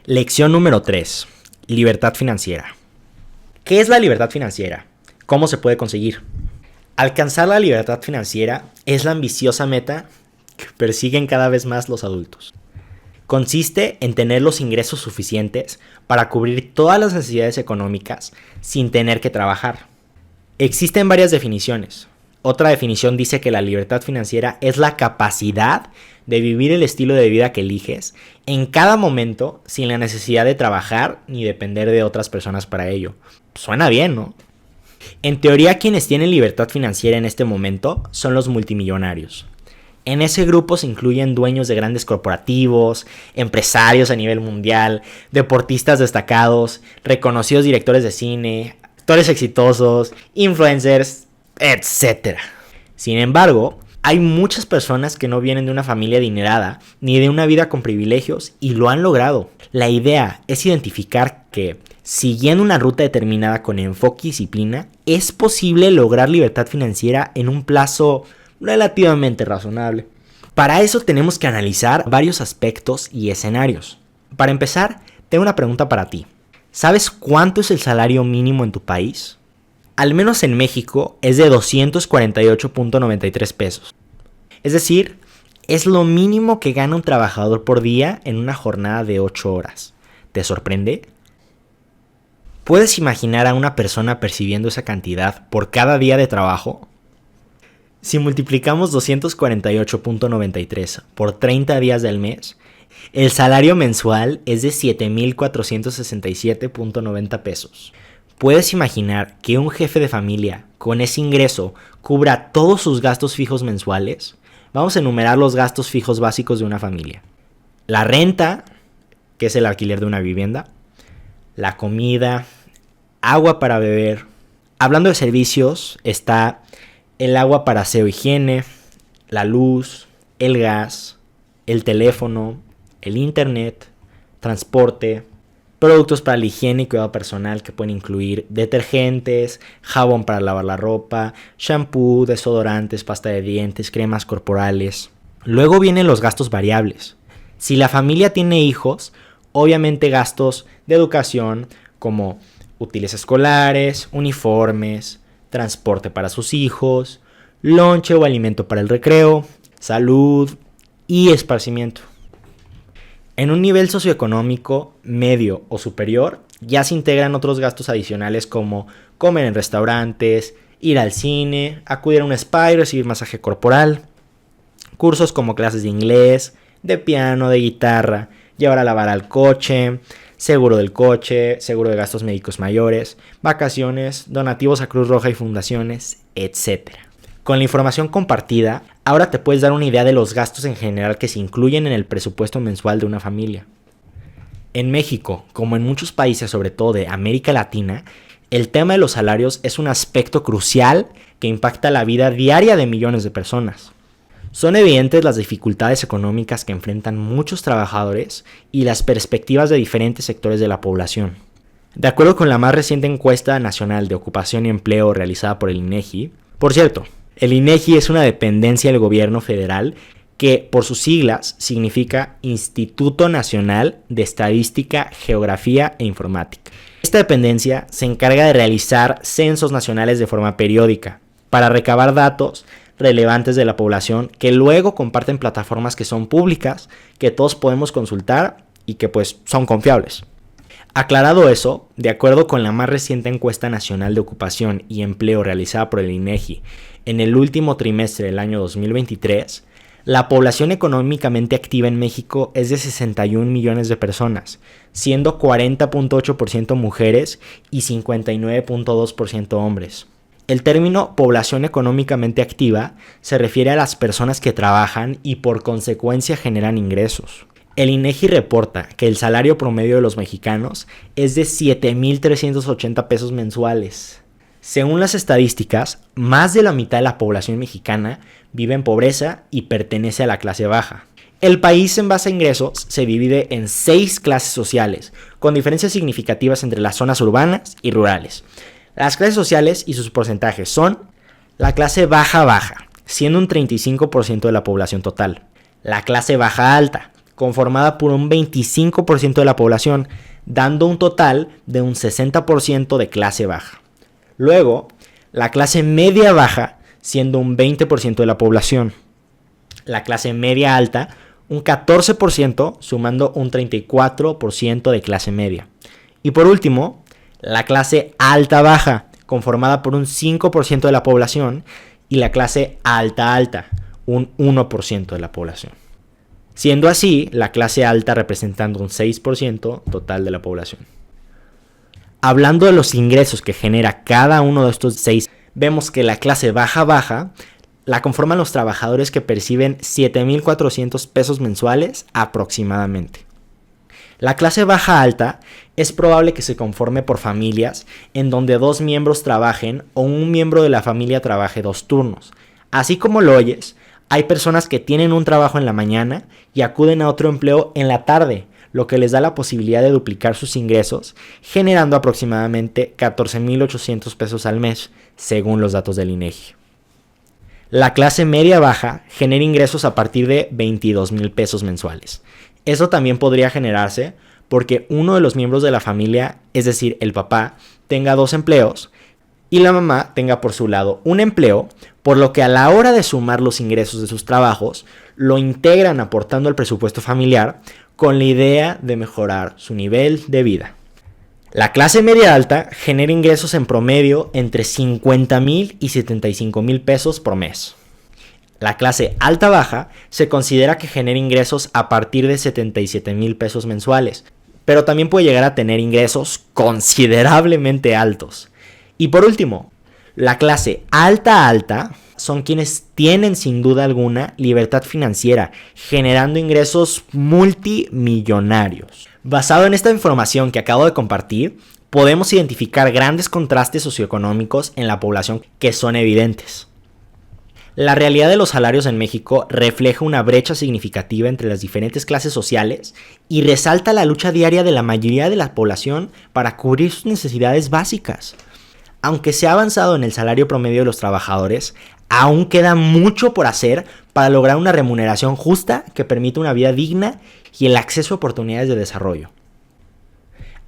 Lección número 3. Libertad financiera. ¿Qué es la libertad financiera? ¿Cómo se puede conseguir? Alcanzar la libertad financiera es la ambiciosa meta que persiguen cada vez más los adultos. Consiste en tener los ingresos suficientes para cubrir todas las necesidades económicas sin tener que trabajar. Existen varias definiciones. Otra definición dice que la libertad financiera es la capacidad de vivir el estilo de vida que eliges en cada momento sin la necesidad de trabajar ni depender de otras personas para ello. Suena bien, ¿no? En teoría, quienes tienen libertad financiera en este momento son los multimillonarios. En ese grupo se incluyen dueños de grandes corporativos, empresarios a nivel mundial, deportistas destacados, reconocidos directores de cine, actores exitosos, influencers, etc. Sin embargo, hay muchas personas que no vienen de una familia adinerada ni de una vida con privilegios y lo han logrado. La idea es identificar que, siguiendo una ruta determinada con enfoque y disciplina, es posible lograr libertad financiera en un plazo relativamente razonable. Para eso tenemos que analizar varios aspectos y escenarios. Para empezar, tengo una pregunta para ti. ¿Sabes cuánto es el salario mínimo en tu país? Al menos en México es de 248.93 pesos. Es decir, es lo mínimo que gana un trabajador por día en una jornada de 8 horas. ¿Te sorprende? ¿Puedes imaginar a una persona percibiendo esa cantidad por cada día de trabajo? Si multiplicamos 248.93 por 30 días del mes, el salario mensual es de 7,467.90 pesos. ¿Puedes imaginar que un jefe de familia con ese ingreso cubra todos sus gastos fijos mensuales? Vamos a enumerar los gastos fijos básicos de una familia. La renta, que es el alquiler de una vivienda, la comida, agua para beber. Hablando de servicios, está el agua para aseo e higiene, la luz, el gas, el teléfono, el internet, transporte, productos para la higiene y cuidado personal que pueden incluir detergentes, jabón para lavar la ropa, shampoo, desodorantes, pasta de dientes, cremas corporales. Luego vienen los gastos variables. Si la familia tiene hijos, obviamente gastos de educación como útiles escolares, uniformes, transporte para sus hijos, lonche o alimento para el recreo, salud y esparcimiento. En un nivel socioeconómico medio o superior, ya se integran otros gastos adicionales como comer en restaurantes, ir al cine, acudir a un spa y recibir masaje corporal, cursos como clases de inglés, de piano, de guitarra, llevar a lavar al coche, seguro del coche, seguro de gastos médicos mayores, vacaciones, donativos a Cruz Roja y fundaciones, etc. Con la información compartida, ahora te puedes dar una idea de los gastos en general que se incluyen en el presupuesto mensual de una familia. En México, como en muchos países, sobre todo de América Latina, el tema de los salarios es un aspecto crucial que impacta la vida diaria de millones de personas. Son evidentes las dificultades económicas que enfrentan muchos trabajadores y las perspectivas de diferentes sectores de la población. De acuerdo con la más reciente encuesta nacional de ocupación y empleo realizada por el INEGI, por cierto, el INEGI es una dependencia del gobierno federal que, por sus siglas, significa Instituto Nacional de Estadística, Geografía e Informática. Esta dependencia se encarga de realizar censos nacionales de forma periódica para recabar datos relevantes de la población que luego comparten plataformas que son públicas, que todos podemos consultar y que pues son confiables. Aclarado eso, de acuerdo con la más reciente encuesta nacional de ocupación y empleo realizada por el INEGI en el último trimestre del año 2023, la población económicamente activa en México es de 61 millones de personas, siendo 40.8% mujeres y 59.2% hombres. El término población económicamente activa se refiere a las personas que trabajan y por consecuencia generan ingresos. El INEGI reporta que el salario promedio de los mexicanos es de 7,380 pesos mensuales. Según las estadísticas, más de la mitad de la población mexicana vive en pobreza y pertenece a la clase baja. El país en base a ingresos se divide en 6 clases sociales, con diferencias significativas entre las zonas urbanas y rurales. Las clases sociales y sus porcentajes son la clase baja, siendo un 35% de la población total. La clase baja alta, conformada por un 25% de la población, dando un total de un 60% de clase baja. Luego, la clase media baja, siendo un 20% de la población. La clase media alta, un 14%, sumando un 34% de clase media. Y por último, la clase alta baja, conformada por un 5% de la población, y la clase alta alta, un 1% de la población. Siendo así, la clase alta representando un 6% total de la población. Hablando de los ingresos que genera cada uno de estos 6, vemos que la clase baja baja la conforman los trabajadores que perciben 7,400 pesos mensuales aproximadamente. La clase baja alta es probable que se conforme por familias en donde 2 miembros trabajen o un miembro de la familia trabaje 2 turnos. Así como lo oyes, hay personas que tienen un trabajo en la mañana y acuden a otro empleo en la tarde, lo que les da la posibilidad de duplicar sus ingresos, generando aproximadamente 14,800 pesos al mes, según los datos del INEGI. La clase media baja genera ingresos a partir de 22,000 pesos mensuales. Eso también podría generarse porque uno de los miembros de la familia, es decir, el papá, tenga 2 empleos y la mamá tenga por su lado un empleo, por lo que a la hora de sumar los ingresos de sus trabajos, lo integran aportando al presupuesto familiar con la idea de mejorar su nivel de vida. La clase media alta genera ingresos en promedio entre 50,000 y 75,000 pesos por mes. La clase alta baja se considera que genera ingresos a partir de 77,000 pesos mensuales, pero también puede llegar a tener ingresos considerablemente altos. Y por último, la clase alta alta son quienes tienen sin duda alguna libertad financiera, generando ingresos multimillonarios. Basado en esta información que acabo de compartir, podemos identificar grandes contrastes socioeconómicos en la población que son evidentes. La realidad de los salarios en México refleja una brecha significativa entre las diferentes clases sociales y resalta la lucha diaria de la mayoría de la población para cubrir sus necesidades básicas. Aunque se ha avanzado en el salario promedio de los trabajadores, aún queda mucho por hacer para lograr una remuneración justa que permita una vida digna y el acceso a oportunidades de desarrollo.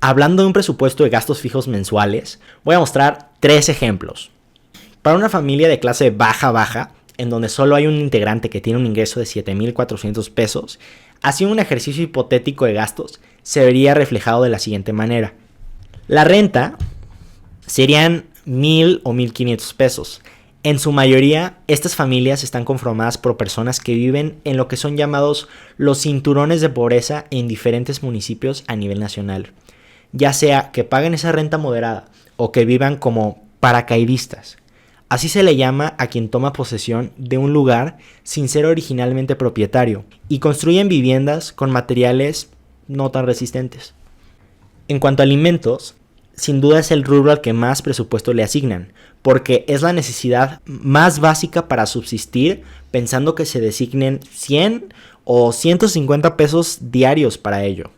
Hablando de un presupuesto de gastos fijos mensuales, voy a mostrar 3 ejemplos. Para una familia de clase baja, en donde solo hay un integrante que tiene un ingreso de 7,400 pesos, así un ejercicio hipotético de gastos se vería reflejado de la siguiente manera. La renta serían 1,000 o 1,500 pesos. En su mayoría, estas familias están conformadas por personas que viven en lo que son llamados los cinturones de pobreza en diferentes municipios a nivel nacional. Ya sea que paguen esa renta moderada o que vivan como paracaidistas. Así se le llama a quien toma posesión de un lugar sin ser originalmente propietario y construyen viviendas con materiales no tan resistentes. En cuanto a alimentos, sin duda es el rubro al que más presupuesto le asignan, porque es la necesidad más básica para subsistir, pensando que se designen 100 o 150 pesos diarios para ello.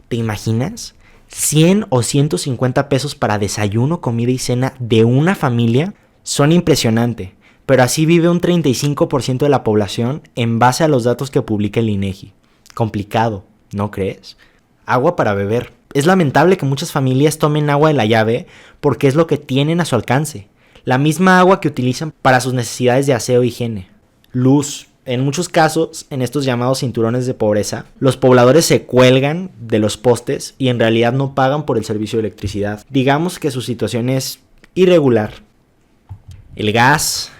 ¿Te imaginas? 100 o 150 pesos para desayuno, comida y cena de una familia son impresionante, pero así vive un 35% de la población en base a los datos que publica el INEGI. Complicado, ¿no crees? Agua para beber. Es lamentable que muchas familias tomen agua de la llave porque es lo que tienen a su alcance. La misma agua que utilizan para sus necesidades de aseo e higiene. Luz. En muchos casos, en estos llamados cinturones de pobreza, los pobladores se cuelgan de los postes y en realidad no pagan por el servicio de electricidad. Digamos que su situación es irregular. El gas.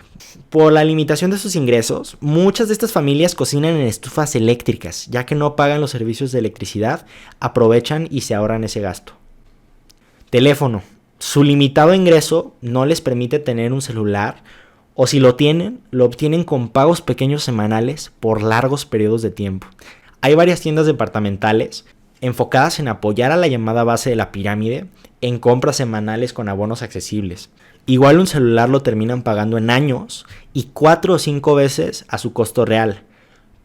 Por la limitación de sus ingresos, muchas de estas familias cocinan en estufas eléctricas, ya que no pagan los servicios de electricidad, aprovechan y se ahorran ese gasto. Teléfono. Su limitado ingreso no les permite tener un celular, o si lo tienen, lo obtienen con pagos pequeños semanales por largos periodos de tiempo. Hay varias tiendas departamentales enfocadas en apoyar a la llamada base de la pirámide en compras semanales con abonos accesibles. Igual un celular lo terminan pagando en años y 4 o 5 veces a su costo real,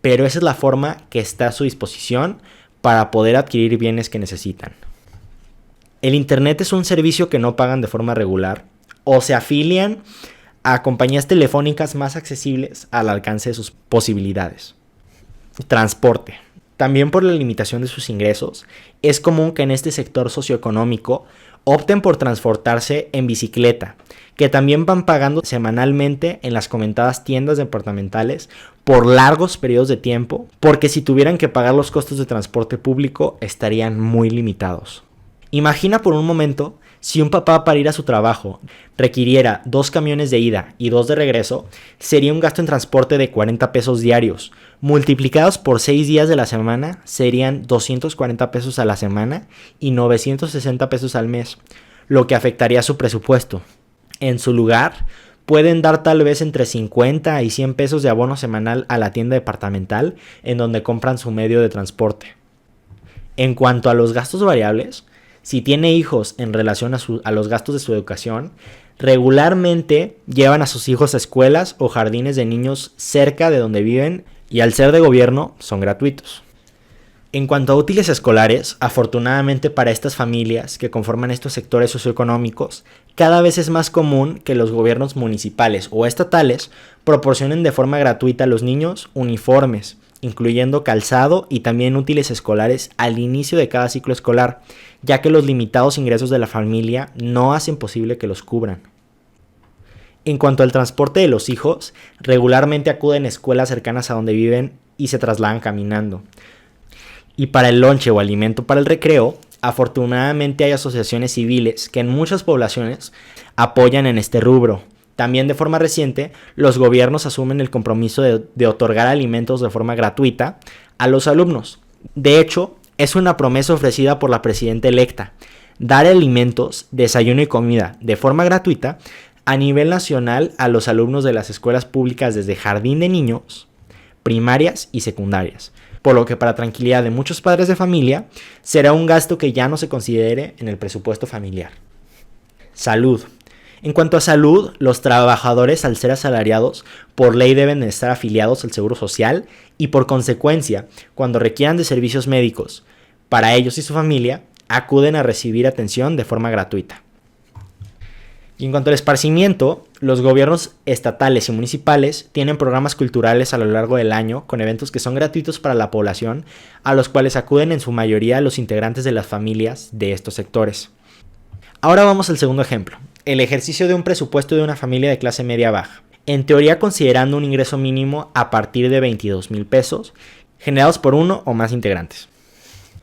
pero esa es la forma que está a su disposición para poder adquirir bienes que necesitan. El internet es un servicio que no pagan de forma regular o se afilian a compañías telefónicas más accesibles al alcance de sus posibilidades. Transporte. también por la limitación de sus ingresos, es común que en este sector socioeconómico opten por transportarse en bicicleta, que también van pagando semanalmente en las comentadas tiendas departamentales por largos periodos de tiempo, porque si tuvieran que pagar los costos de transporte público estarían muy limitados. Imagina por un momento si un papá para ir a su trabajo requiriera 2 camiones de ida y 2 de regreso, sería un gasto en transporte de 40 pesos diarios. Multiplicados por 6 días de la semana, serían 240 pesos a la semana y 960 pesos al mes, lo que afectaría su presupuesto. En su lugar, pueden dar tal vez entre 50 y 100 pesos de abono semanal a la tienda departamental en donde compran su medio de transporte. En cuanto a los gastos variables, si tiene hijos en relación a los gastos de su educación, regularmente llevan a sus hijos a escuelas o jardines de niños cerca de donde viven y al ser de gobierno son gratuitos. En cuanto a útiles escolares, afortunadamente para estas familias que conforman estos sectores socioeconómicos, cada vez es más común que los gobiernos municipales o estatales proporcionen de forma gratuita a los niños uniformes, incluyendo calzado y también útiles escolares al inicio de cada ciclo escolar, ya que los limitados ingresos de la familia no hacen posible que los cubran. En cuanto al transporte de los hijos, regularmente acuden a escuelas cercanas a donde viven y se trasladan caminando. Y para el lonche o alimento para el recreo, afortunadamente hay asociaciones civiles que en muchas poblaciones apoyan en este rubro. También de forma reciente, los gobiernos asumen el compromiso de otorgar alimentos de forma gratuita a los alumnos. De hecho, es una promesa ofrecida por la presidenta electa, dar alimentos, desayuno y comida de forma gratuita a nivel nacional a los alumnos de las escuelas públicas desde jardín de niños, primarias y secundarias. Por lo que para tranquilidad de muchos padres de familia, será un gasto que ya no se considere en el presupuesto familiar. Salud. En cuanto a salud, los trabajadores al ser asalariados por ley deben de estar afiliados al Seguro Social y por consecuencia, cuando requieran de servicios médicos para ellos y su familia, acuden a recibir atención de forma gratuita. Y en cuanto al esparcimiento, los gobiernos estatales y municipales tienen programas culturales a lo largo del año con eventos que son gratuitos para la población, a los cuales acuden en su mayoría los integrantes de las familias de estos sectores. Ahora vamos al segundo ejemplo, el ejercicio de un presupuesto de una familia de clase media baja. En teoría considerando un ingreso mínimo a partir de 22,000 pesos, generados por uno o más integrantes.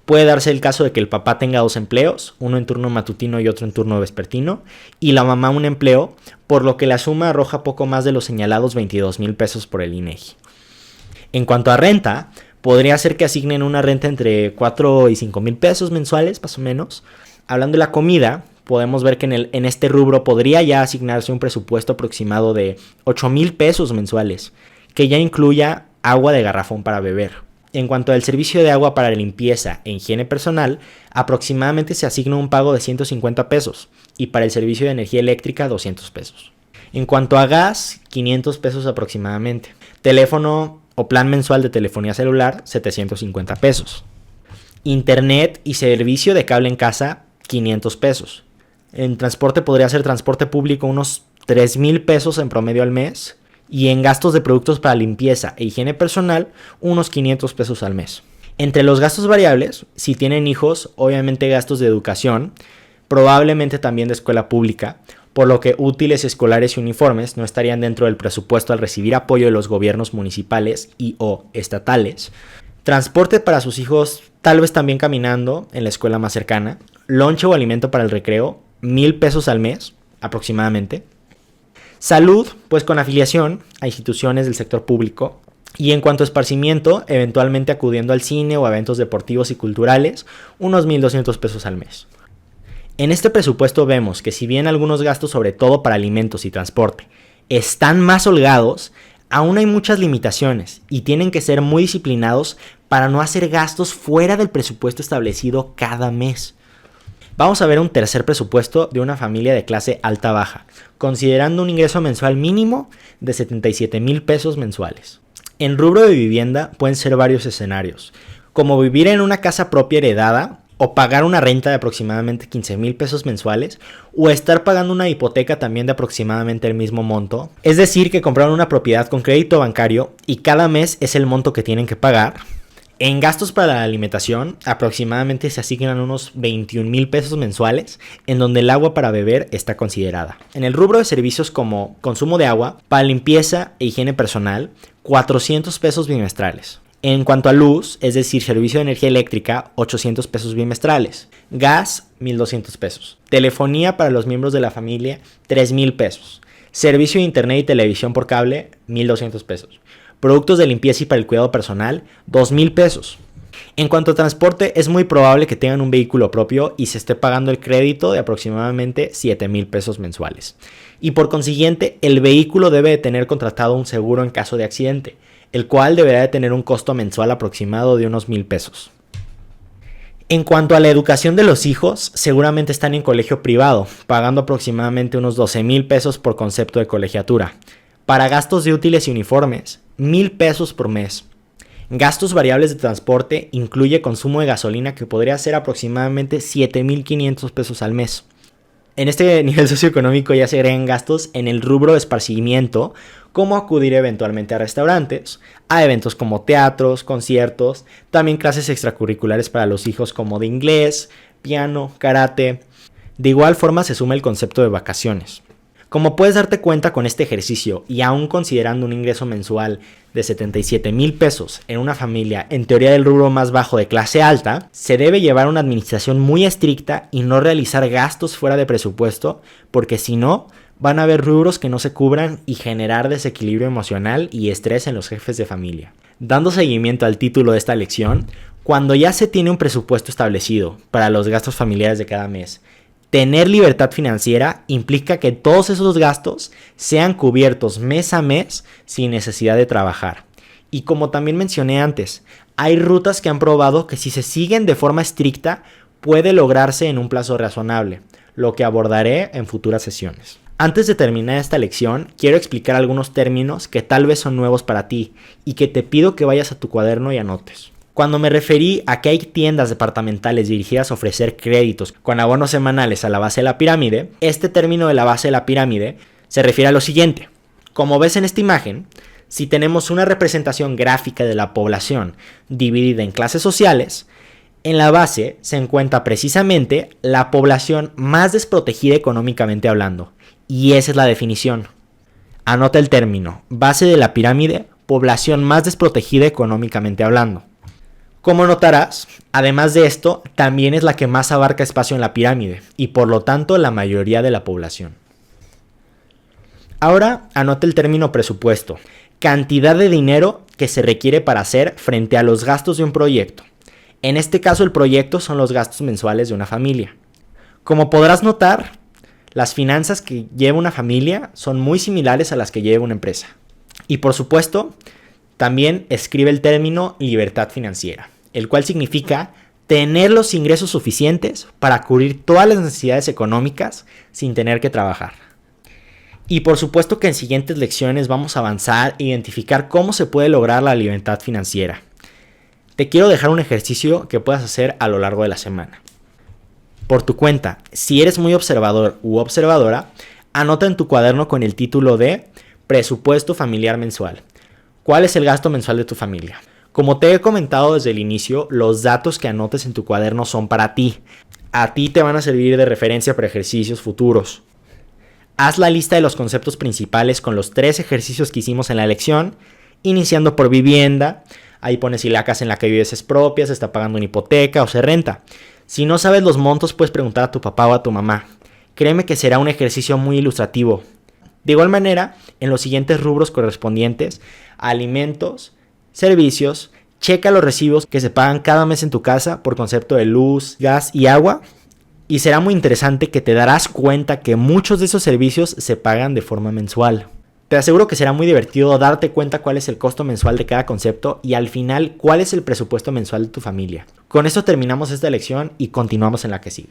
Puede darse el caso de que el papá tenga 2 empleos, uno en turno matutino y otro en turno vespertino, y la mamá un empleo, por lo que la suma arroja poco más de los señalados 22,000 pesos por el INEGI. En cuanto a renta, podría ser que asignen una renta entre 4 y 5,000 pesos mensuales, más o menos. Hablando de la comida, podemos ver que en este rubro podría ya asignarse un presupuesto aproximado de 8,000 pesos mensuales, que ya incluya agua de garrafón para beber. En cuanto al servicio de agua para limpieza e higiene personal, aproximadamente se asigna un pago de 150 pesos y para el servicio de energía eléctrica 200 pesos. En cuanto a gas, 500 pesos aproximadamente. Teléfono o plan mensual de telefonía celular, 750 pesos. Internet y servicio de cable en casa, 500 pesos. En transporte podría ser transporte público unos 3,000 pesos en promedio al mes. Y en gastos de productos para limpieza e higiene personal, unos 500 pesos al mes. Entre los gastos variables, si tienen hijos, obviamente gastos de educación, probablemente también de escuela pública, por lo que útiles escolares y uniformes no estarían dentro del presupuesto al recibir apoyo de los gobiernos municipales y o estatales. Transporte para sus hijos, tal vez también caminando en la escuela más cercana. Lonche o alimento para el recreo, 1,000 pesos al mes aproximadamente. Salud, pues con afiliación a instituciones del sector público. Y en cuanto a esparcimiento, eventualmente acudiendo al cine o a eventos deportivos y culturales, unos 1,200 pesos al mes. En este presupuesto vemos que si bien algunos gastos, sobre todo para alimentos y transporte, están más holgados, aún hay muchas limitaciones y tienen que ser muy disciplinados para no hacer gastos fuera del presupuesto establecido cada mes. Vamos a ver un tercer presupuesto de una familia de clase alta-baja, considerando un ingreso mensual mínimo de 77,000 pesos mensuales. En rubro de vivienda pueden ser varios escenarios, como vivir en una casa propia heredada o pagar una renta de aproximadamente 15,000 pesos mensuales o estar pagando una hipoteca también de aproximadamente el mismo monto. Es decir, que compraron una propiedad con crédito bancario y cada mes es el monto que tienen que pagar. En gastos para la alimentación, aproximadamente se asignan unos 21,000 pesos mensuales, en donde el agua para beber está considerada. En el rubro de servicios como consumo de agua, para limpieza e higiene personal, 400 pesos bimestrales. En cuanto a luz, es decir, servicio de energía eléctrica, 800 pesos bimestrales. Gas, 1,200 pesos. Telefonía para los miembros de la familia, 3,000 pesos. Servicio de internet y televisión por cable, 1,200 pesos. Productos de limpieza y para el cuidado personal, 2,000 pesos. En cuanto a transporte, es muy probable que tengan un vehículo propio y se esté pagando el crédito de aproximadamente 7,000 pesos mensuales. Y por consiguiente, el vehículo debe de tener contratado un seguro en caso de accidente, el cual deberá de tener un costo mensual aproximado de unos 1,000 pesos. En cuanto a la educación de los hijos, seguramente están en colegio privado, pagando aproximadamente unos 12,000 pesos por concepto de colegiatura. Para gastos de útiles y uniformes, 1,000 pesos por mes. Gastos variables de transporte incluye consumo de gasolina que podría ser aproximadamente 7,500 pesos al mes. En este nivel socioeconómico ya se agregan gastos en el rubro de esparcimiento, como acudir eventualmente a restaurantes, a eventos como teatros, conciertos, también clases extracurriculares para los hijos como de inglés, piano, karate. De igual forma se suma el concepto de vacaciones. Como puedes darte cuenta con este ejercicio y aún considerando un ingreso mensual de 77,000 pesos en una familia en teoría del rubro más bajo de clase alta, se debe llevar una administración muy estricta y no realizar gastos fuera de presupuesto, porque si no, van a haber rubros que no se cubran y generar desequilibrio emocional y estrés en los jefes de familia. Dando seguimiento al título de esta lección, cuando ya se tiene un presupuesto establecido para los gastos familiares de cada mes, tener libertad financiera implica que todos esos gastos sean cubiertos mes a mes sin necesidad de trabajar. Y como también mencioné antes, hay rutas que han probado que si se siguen de forma estricta puede lograrse en un plazo razonable, lo que abordaré en futuras sesiones. Antes de terminar esta lección, quiero explicar algunos términos que tal vez son nuevos para ti y que te pido que vayas a tu cuaderno y anotes. Cuando me referí a que hay tiendas departamentales dirigidas a ofrecer créditos con abonos semanales a la base de la pirámide, este término de la base de la pirámide se refiere a lo siguiente. Como ves en esta imagen, si tenemos una representación gráfica de la población dividida en clases sociales, en la base se encuentra precisamente la población más desprotegida económicamente hablando, y esa es la definición. Anota el término, base de la pirámide, población más desprotegida económicamente hablando. Como notarás, además de esto, también es la que más abarca espacio en la pirámide y por lo tanto la mayoría de la población. Ahora anota el término presupuesto, cantidad de dinero que se requiere para hacer frente a los gastos de un proyecto. En este caso el proyecto son los gastos mensuales de una familia. Como podrás notar, las finanzas que lleva una familia son muy similares a las que lleva una empresa. Y por supuesto, también escribe el término libertad financiera, el cual significa tener los ingresos suficientes para cubrir todas las necesidades económicas sin tener que trabajar. Y por supuesto que en siguientes lecciones vamos a avanzar e identificar cómo se puede lograr la libertad financiera. Te quiero dejar un ejercicio que puedas hacer a lo largo de la semana. Por tu cuenta, si eres muy observador u observadora, anota en tu cuaderno con el título de Presupuesto familiar mensual. ¿Cuál es el gasto mensual de tu familia? Como te he comentado desde el inicio, los datos que anotes en tu cuaderno son para ti. A ti te van a servir de referencia para ejercicios futuros. Haz la lista de los conceptos principales con los 3 ejercicios que hicimos en la lección, iniciando por vivienda. Ahí pones si la casa en la que vives es propia, se está pagando una hipoteca o se renta. Si no sabes los montos, puedes preguntar a tu papá o a tu mamá. Créeme que será un ejercicio muy ilustrativo. De igual manera, en los siguientes rubros correspondientes a alimentos, servicios, checa los recibos que se pagan cada mes en tu casa por concepto de luz, gas y agua. Y será muy interesante que te darás cuenta que muchos de esos servicios se pagan de forma mensual. Te aseguro que será muy divertido darte cuenta cuál es el costo mensual de cada concepto y al final cuál es el presupuesto mensual de tu familia. Con esto terminamos esta lección y continuamos en la que sigue.